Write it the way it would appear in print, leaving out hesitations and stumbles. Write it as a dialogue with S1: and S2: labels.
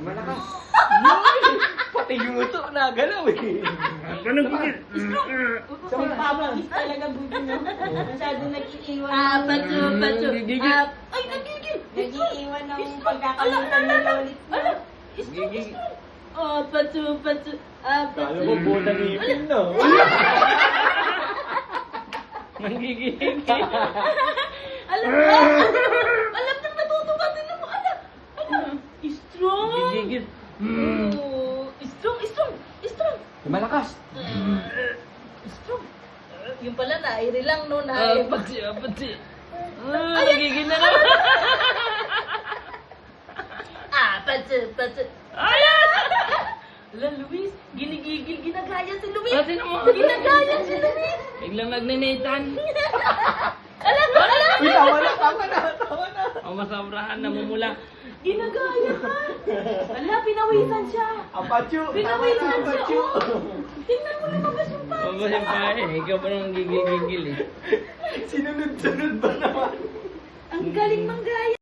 S1: Malakas. Pati yung uto na galaw eh.
S2: Paano gigil?
S3: Sa may papagis talaga buti no. Masyado nag-iiwan.
S4: Pachu, pachu.
S3: Ay, nagigil! Nag-iiwan ng pagkakalimutan ni Lolit mo.
S2: Gigil.
S4: Pachu, pachu.
S1: Kala mo buta ni Ipin no.
S2: Nagigigil.
S4: Alam mo, alam nang natutuwa din mo, anak. Strong.
S2: Gigil.
S4: Strong, strong, strong.
S1: Malakas.
S4: Strong. Yung pala, nairi lang, no?
S2: Patsi. Gigil na naman.
S4: Pachu, pachu.
S2: Ayan!
S4: Ala, Luis, ginigigil, ginagaya si Luis.
S2: Pati na mo.
S4: Ginagaya si Luis.
S2: Biglang nagninitan.
S4: Alam,
S1: Uy, tawa na.
S2: O masobrahan, namumula.
S4: ginagaya ka. Ala, pinawisan siya.
S1: Apachu.
S4: Pinawisan siya.
S1: Apachu.
S4: Oh. Tingnan mo lumabas yung pa.
S2: Mabas yung pae. Ikaw pa naman gigil-gigil eh.